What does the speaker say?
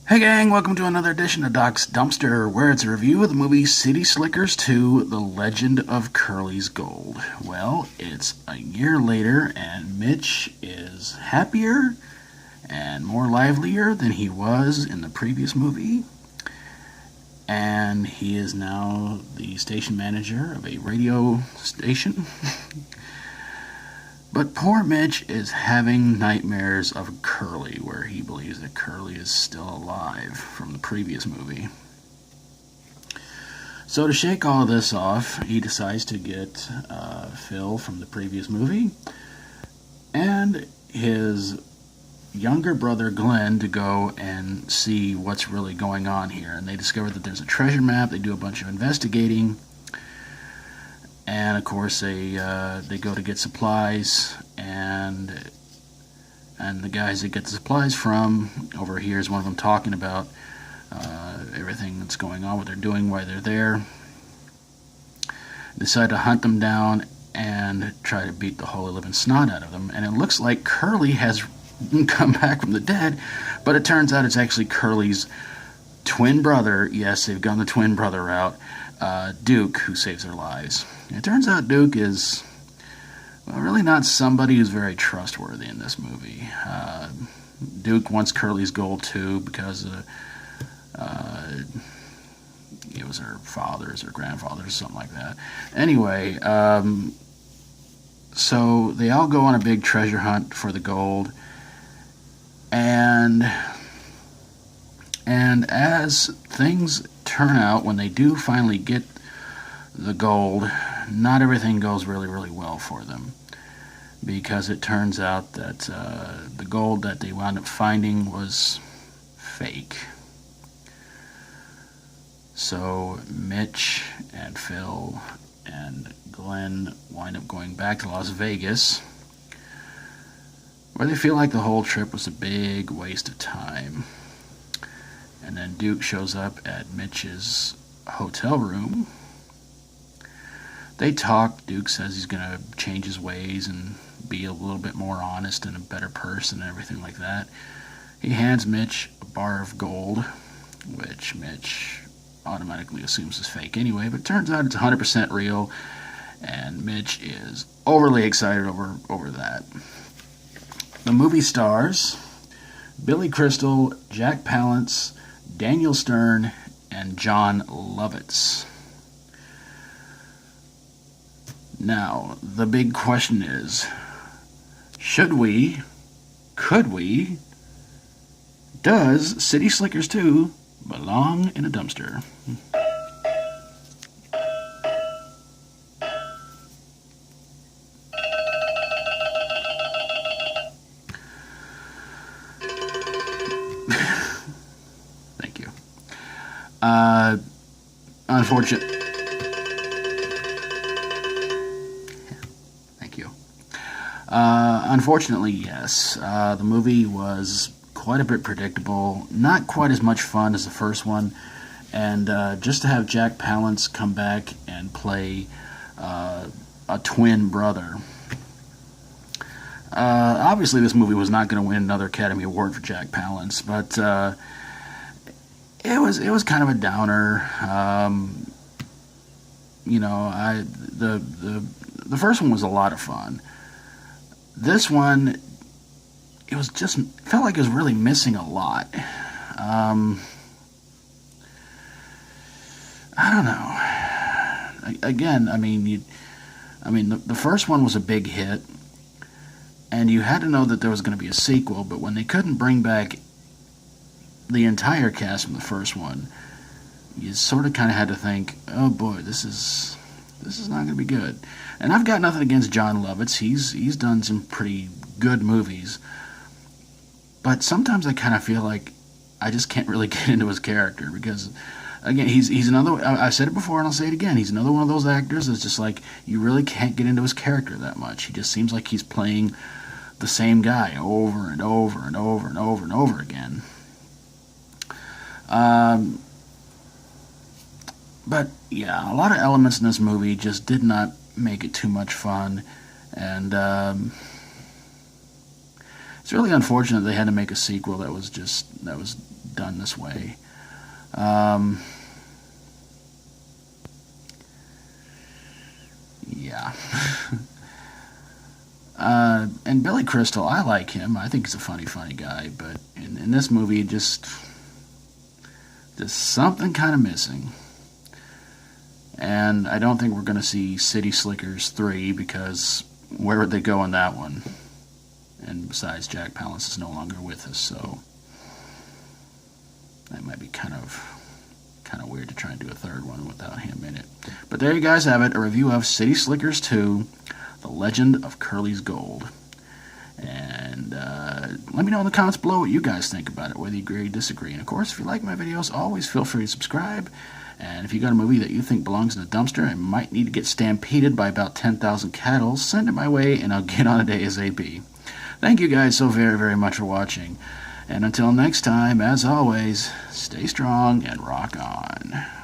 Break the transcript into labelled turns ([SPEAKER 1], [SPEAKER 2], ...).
[SPEAKER 1] Hey gang, welcome to another edition of Doc's Dumpster, where it's a review of the movie City Slickers 2, The Legend of Curly's Gold. Well, it's a year later, and Mitch is happier and more livelier than he was in the previous movie. And he is now the station manager of a radio station. But poor Mitch is having nightmares of Curly, where he believes that Curly is still alive from the previous movie. So to shake all this off, he decides to get Phil from the previous movie and his younger brother Glenn to go and see what's really going on here. And they discover that there's a treasure map. They do a bunch of investigating. And of course, they go to get supplies, and the guys that get the supplies from over here is one of them talking about everything that's going on, what they're doing, why they're there. Decide to hunt them down and try to beat the holy living snot out of them. And it looks like Curly has come back from the dead, but it turns out it's actually Curly's twin brother. Yes, they've gone the twin brother route. Duke, who saves their lives. It turns out Duke is really not somebody who's very trustworthy in this movie. Duke wants Curly's gold too because it was her father's or grandfather's, something like that. Anyway, so they all go on a big treasure hunt for the gold, and as things turn out, when they do finally get the gold, not everything goes really, really well for them. Because it turns out that the gold that they wound up finding was fake. So Mitch and Phil and Glenn wind up going back to Las Vegas, where they feel like the whole trip was a big waste of time. And then Duke shows up at Mitch's hotel room. They talk. Duke says he's going to change his ways and be a little bit more honest and a better person and everything like that. He hands Mitch a bar of gold, which Mitch automatically assumes is fake anyway, but it turns out it's 100% real, and Mitch is overly excited over that. The movie stars Billy Crystal, Jack Palance, Daniel Stern, and John Lovitz. Now, the big question is, should we, could we, does City Slickers 2 belong in a dumpster? Thank you. Unfortunate. Thank you. Unfortunately, yes. The movie was quite a bit predictable, not quite as much fun as the first one, and just to have Jack Palance come back and play a twin brother. Obviously, this movie was not going to win another Academy Award for Jack Palance, but it was kind of a downer. The first one was a lot of fun. This one, it was just felt like it was really missing a lot. I don't know. Again, the first one was a big hit, and you had to know that there was going to be a sequel. But when they couldn't bring back the entire cast from the first one, you sort of kind of had to think, oh boy, this is not going to be good. And I've got nothing against John Lovitz. He's done some pretty good movies. But sometimes I kind of feel like I just can't really get into his character because, again, he's another. I've said it before and I'll say it again. He's another one of those actors that's just like you really can't get into his character that much. He just seems like he's playing the same guy over and over and over and over and over again. But yeah, a lot of elements in this movie just did not make it too much fun, and it's really unfortunate they had to make a sequel that was done this way. Yeah. And Billy Crystal, I like him. I think he's a funny guy. But in this movie, just something kind of missing. And I don't think we're going to see City Slickers 3, because where would they go in that one? And besides, Jack Palance is no longer with us, so that might be kind of weird to try and do a third one without him in it. But there you guys have it, a review of City Slickers 2, The Legend of Curly's Gold. And let me know in the comments below what you guys think about it, whether you agree or disagree. And of course, if you like my videos, always feel free to subscribe. And if you got a movie that you think belongs in a dumpster and might need to get stampeded by about 10,000 cattle, send it my way and I'll get on it ASAP. Thank you guys so very much for watching. And until next time, as always, stay strong and rock on.